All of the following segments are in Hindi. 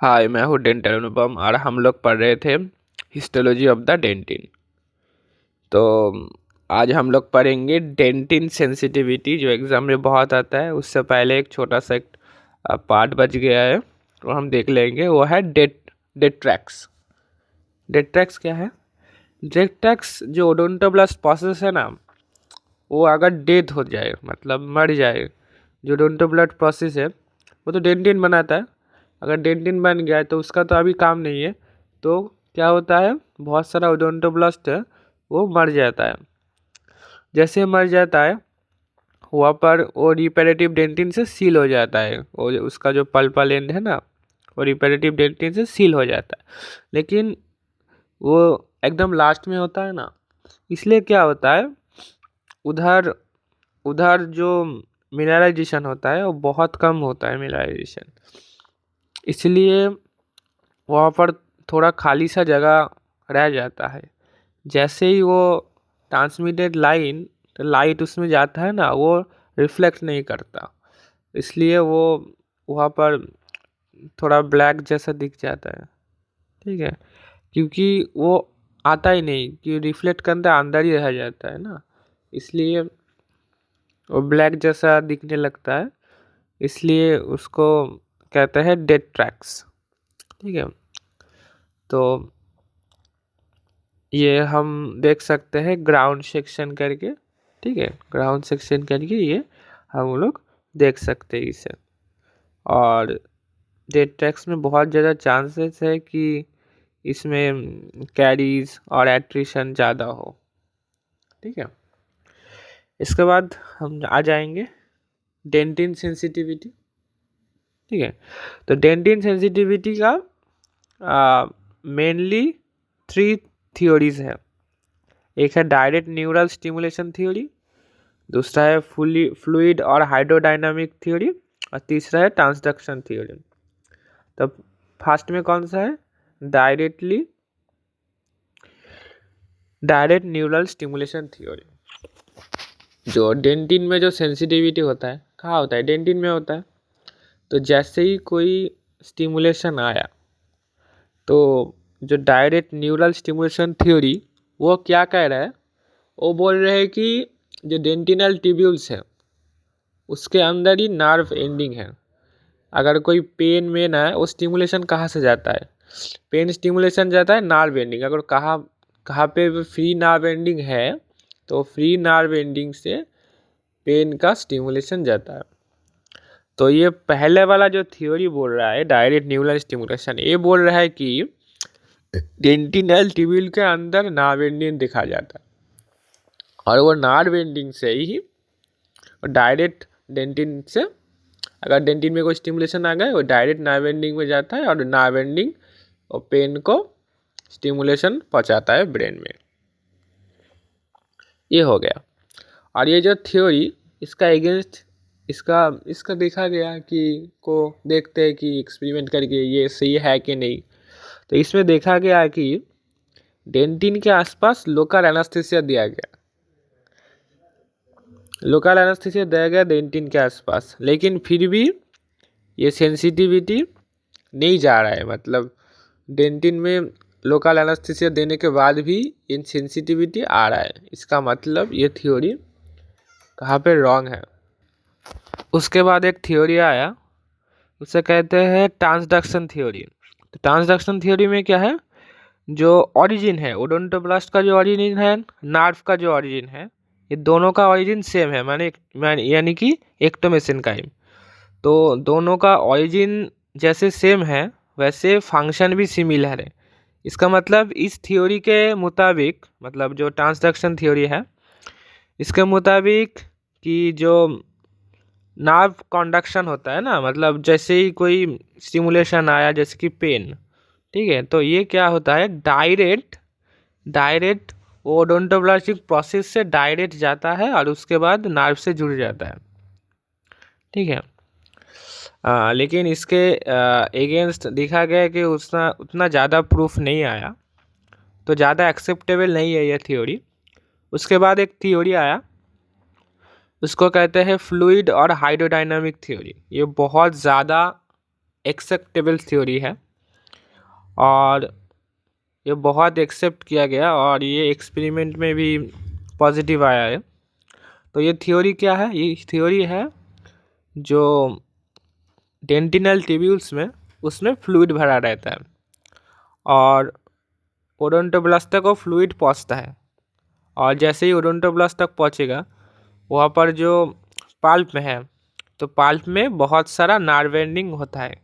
हाय, मैं हूँ डेंटल अनुपम और हम लोग पढ़ रहे थे हिस्टोलॉजी ऑफ द डेंटिन। तो आज हम लोग पढ़ेंगे डेंटिन सेंसिटिविटी, जो एग्ज़ाम में बहुत आता है। उससे पहले एक छोटा सा पार्ट बच गया है, वो हम देख लेंगे। वो है डेट्रैक्स। डेट्रैक्स क्या है? डेट्रैक्स जो ओडोंटोब्लास्ट प्रोसेस है ना, वो अगर डेथ हो जाए, मतलब मर जाए, जो ओडोंटोब्लास्ट प्रोसेस है वो तो डेंटिन बनाता है। अगर डेंटिन बन गया है तो उसका तो अभी काम नहीं है। तो क्या होता है, बहुत सारा ओडोंटोब्लास्ट है वो मर जाता है। जैसे मर जाता है, वहाँ पर वो रिपेरेटिव डेंटिन से सील हो जाता है। वो उसका जो पल्पल एंड है ना, वो रिपेरेटिव डेंटिन से सील हो जाता है। लेकिन वो एकदम लास्ट में होता है ना, इसलिए क्या होता है, उधर उधर जो मिनरलाइजेशन होता है वो बहुत कम होता है मिनरलाइजेशन। इसलिए वहाँ पर थोड़ा खाली सा जगह रह जाता है। जैसे ही वो ट्रांसमिटेड लाइट उसमें जाता है ना, वो रिफ्लेक्ट नहीं करता। इसलिए वो वहाँ पर थोड़ा ब्लैक जैसा दिख जाता है। ठीक है, क्योंकि वो आता ही नहीं, कि रिफ्लेक्ट करता अंदर ही रह जाता है ना, इसलिए वो ब्लैक जैसा दिखने लगता है। इसलिए उसको कहते हैं डेड ट्रैक्स। ठीक है, तो ये हम देख सकते हैं ग्राउंड सेक्शन करके। ठीक है, ग्राउंड सेक्शन करके ये हम लोग देख सकते हैं इसे। और डेड ट्रैक्स में बहुत ज़्यादा चांसेस है कि इसमें कैरीज और एट्रिशन ज़्यादा हो। ठीक है, इसके बाद हम आ जाएंगे डेंटिन सेंसिटिविटी। ठीक है, तो डेंटिन सेंसिटिविटी का मेनली 3 थियोरीज है। एक है डायरेक्ट न्यूरल स्टिमुलेशन थ्योरी, दूसरा है फुली फ्लूइड और हाइड्रोडायनामिक थ्योरी, और तीसरा है ट्रांसडक्शन थ्योरी। तो फर्स्ट में कौन सा है? Direct neural stimulation theory. जो डेंटिन में जो सेंसिटिविटी होता है, कहाँ होता है? डेंटिन में होता है। तो जैसे ही कोई स्टिमुलेशन आया, तो जो डायरेक्ट न्यूरल स्टिमुलेशन थ्योरी वो क्या कह रहा है, वो बोल रहे हैं कि जो डेंटिनल ट्यूब्यूल्स है उसके अंदर ही नर्व एंडिंग है। अगर कोई पेन में ना है, वो स्टिमुलेशन कहाँ से जाता है? पेन स्टिमुलेशन जाता है नर्व एंडिंग। अगर कहाँ कहाँ पे फ्री नर्व एंडिंग है, तो फ्री नर्व एंडिंग से पेन का स्टिमुलेशन जाता है। तो ये पहले वाला जो थ्योरी बोल रहा है डायरेक्ट न्यूरल स्टिमुलेशन, ये बोल रहा है कि डेंटिनल ट्यूब्यूल के अंदर नर्व एंडिंग दिखा जाता है, और वो नर्व एंडिंग से ही डायरेक्ट डेंटिन से, अगर डेंटिन में कोई स्टिमुलेशन आ गया, वो डायरेक्ट नर्व एंडिंग में जाता है और नर्व एंडिंग और पेन को स्टिमुलेशन पहुंचाता है ब्रेन में। ये हो गया। और ये जो थ्योरी, इसका एगेंस्ट इसका इसका देखा गया कि को देखते हैं कि एक्सपेरिमेंट करके ये सही है कि नहीं। तो इसमें देखा गया कि डेंटिन के आसपास लोकल एनास्थेसिया दिया गया। लोकल एनास्थेसिया दिया गया डेंटिन के आसपास, लेकिन फिर भी ये सेंसिटिविटी नहीं जा रहा है। मतलब डेंटिन में लोकल एनास्थेसिया देने के बाद भी इन सेंसिटिविटी आ रहा है। इसका मतलब ये थ्योरी कहाँ पे रॉन्ग है। उसके बाद एक थ्योरी आया, उसे कहते हैं ट्रांसडक्शन थ्योरी। तो ट्रांसडक्शन थ्योरी में क्या है, जो ओरिजिन है ओडोंटोब्लास्ट का, जो ओरिजिन है नर्व का, जो ओरिजिन है, ये दोनों का ओरिजिन सेम है। माने यानी कि एक्टोमेसेनकाइम। तो दोनों का ओरिजिन जैसे सेम है, वैसे फंक्शन भी सिमिलर है। इसका मतलब इस थ्योरी के मुताबिक, मतलब जो ट्रांसडक्शन थ्योरी है, इसके मुताबिक कि जो नर्व कंडक्शन होता है ना, मतलब जैसे ही कोई स्टिमुलेशन आया, जैसे कि पेन, ठीक है, तो ये क्या होता है, डायरेक्ट ओडोंटोब्लास्टिक प्रोसेस से डायरेक्ट जाता है और उसके बाद नर्व से जुड़ जाता है। ठीक है, लेकिन इसके एगेंस्ट देखा गया कि उतना ज़्यादा प्रूफ नहीं आया, तो ज़्यादा एक्सेप्टेबल नहीं है ये थ्योरी। उसके बाद एक थ्योरी आया, उसको कहते हैं फ्लूइड और हाइड्रोडायनामिक थ्योरी। ये बहुत ज़्यादा एक्सेप्टेबल थ्योरी है। और ये बहुत एक्सेप्ट किया गया और ये एक्सपेरिमेंट में भी पॉजिटिव आया है। तो ये थ्योरी क्या है? ये थ्योरी है जो डेंटिनल ट्यूब्यूल्स में उसमें फ्लूइड भरा रहता है और ओडोंटोब्लास्ट तक वो फ्लूइड पहुंचता है और जैसे ही ओडोंटोब्लास्ट तक पहुंचेगा वहाँ पर जो पाल्प में है तो पाल्प में बहुत सारा नर्व एंडिंग होता है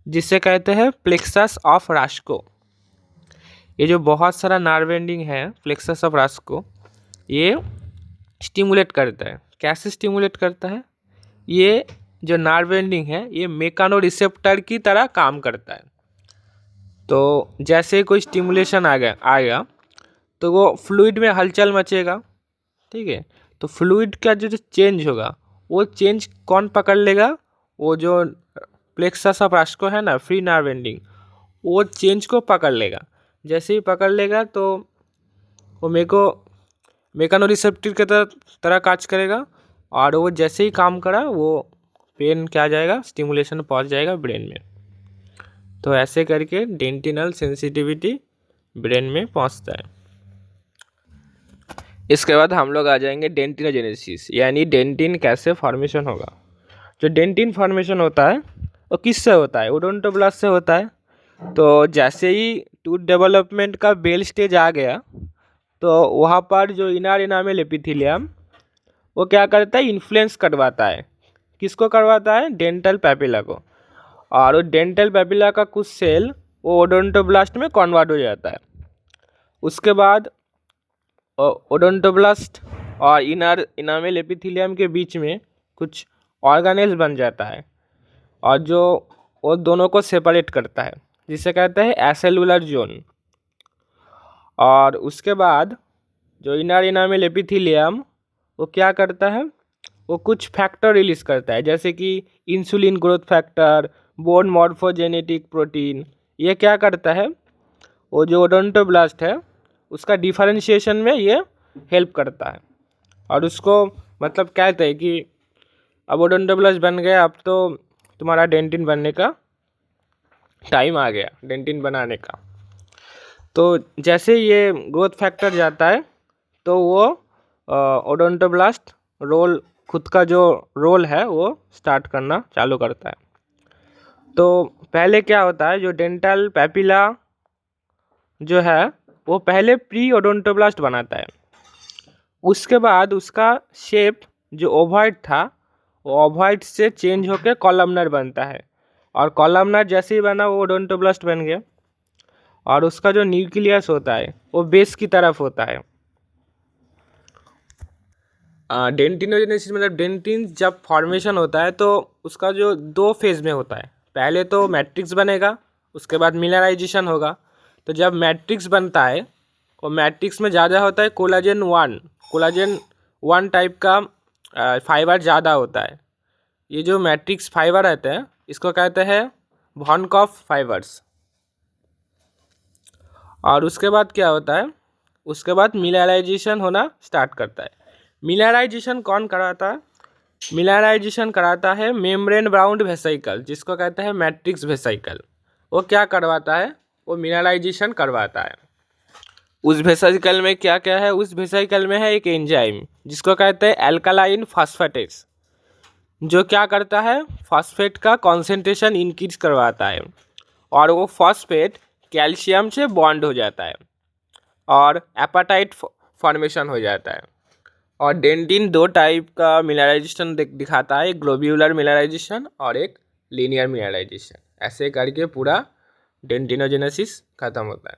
जिसे कहते हैं प्लेक्सस ऑफ रास्को। ये जो बहुत सारा नर्व एंडिंग है प्लेक्सस ऑफ रास्को ये स्टिमुलेट करता है। कैसे स्टिमुलेट करता है? ये जो नर्व एंडिंग है ये मेकानो रिसेप्टर की तरह काम करता है। तो जैसे कोई स्टिमुलेशन आएगा तो वो फ्लूइड में हलचल मचेगा, ठीक है। तो फ्लूइड का जो चेंज होगा वो चेंज कौन पकड़ लेगा? वो जो प्लेक्सस ऑफ रास्को है ना, फ्री नर्व एंडिंग, वो चेंज को पकड़ लेगा। जैसे ही पकड़ लेगा तो वो मेकानो रिसेप्टर की तरह काज करेगा और वो जैसे ही काम करा वो पेन क्या जाएगा, स्टिमुलेशन पहुंच जाएगा ब्रेन में। तो ऐसे करके डेंटिनल सेंसिटिविटी ब्रेन में पहुंचता है। इसके बाद हम लोग आ जाएंगे डेंटिनोजेनेसिस, यानी डेंटिन कैसे फॉर्मेशन होगा। जो डेंटिन फॉर्मेशन होता है वो किससे होता है? ओडोंटोब्लास्ट से होता है। तो जैसे ही टूथ डेवलपमेंट का बेल स्टेज आ गया तो वहाँ पर जो इनर एनामेल एपिथेलियम वो क्या करता है? इन्फ्लुएंस करवाता है। किसको करवाता है? डेंटल पैपिला को। और वो डेंटल पैपिला का कुछ सेल वो ओडोंटोब्लास्ट में कन्वर्ट हो जाता है। उसके बाद ओडोंटोब्लास्ट और इनर एनामेल एपिथेलियम के बीच में कुछ ऑर्गेनेल बन जाता है और जो वो दोनों को सेपरेट करता है जिसे कहते हैं एसेलुलर जोन। और उसके बाद जो इनर एनामेल एपिथेलियम वो क्या करता है? वो कुछ फैक्टर रिलीज करता है जैसे कि insulin growth factor, bone morphogenetic protein. ये क्या करता है? वो जो ओडोंटोब्लास्ट है उसका डिफरेंशिएशन में ये हेल्प करता है और उसको मतलब कहते हैं कि अब ओडोंटोब्लास्ट बन गया, अब तो तुम्हारा डेंटिन बनने का टाइम आ गया, डेंटिन बनाने का। तो जैसे ये ग्रोथ फैक्टर जाता है तो वो ओडोंटोब्लास्ट खुद का जो रोल है वो स्टार्ट करना चालू करता है। तो पहले क्या होता है? जो डेंटल पैपिला जो है वो पहले प्री ओडोंटोब्लास्ट बनाता है। उसके बाद उसका शेप जो ओवॉइड था वो ओवॉइड से चेंज होकर कॉलमनर बनता है और कॉलमनर जैसे ही बना वो ओडोंटोब्लास्ट बन गया। और उसका जो न्यूक्लियस होता है वो बेस की तरफ होता है। डेंटिनोजेनेसिस मतलब डेंटिन जब फॉर्मेशन होता है तो उसका जो 2 फेज में होता है। पहले तो मैट्रिक्स बनेगा, उसके बाद मिनरलाइजेशन होगा। तो जब मैट्रिक्स बनता है वो मैट्रिक्स में ज़्यादा होता है कोलाजन 1 टाइप का फाइबर ज़्यादा होता है। ये जो मैट्रिक्स फाइबर रहते हैं इसको कहते हैं वॉनकॉफ फाइबर्स। और उसके बाद क्या होता है? उसके बाद मिनरलाइजेशन होना स्टार्ट करता है। मिनरलाइजेशन कौन कराता है? मिनरलाइजेशन कराता है मेम्ब्रेन बाउंड वेसिकल, जिसको कहते हैं मैट्रिक्स वेसिकल। वो क्या करवाता है? वो मिनरलाइजेशन करवाता है। उस वेसिकल में क्या क्या है? उस वेसिकल में है एक एंजाइम जिसको कहते हैं एल्कालाइन फॉस्फेटेस, जो क्या करता है? फॉस्फेट का कॉन्सेंट्रेशन इंक्रीज करवाता है और वो फॉस्फेट कैल्शियम से बॉन्ड हो जाता है और एपेटाइट फॉर्मेशन हो जाता है। और डेंटिन 2 टाइप का मिनरलाइजेशन दिखाता है, एक ग्लोब्यूलर मिनरलाइजेशन और एक लीनियर मिनरलाइजेशन। ऐसे करके पूरा डेंटिनोजेनेसिस खत्म होता है।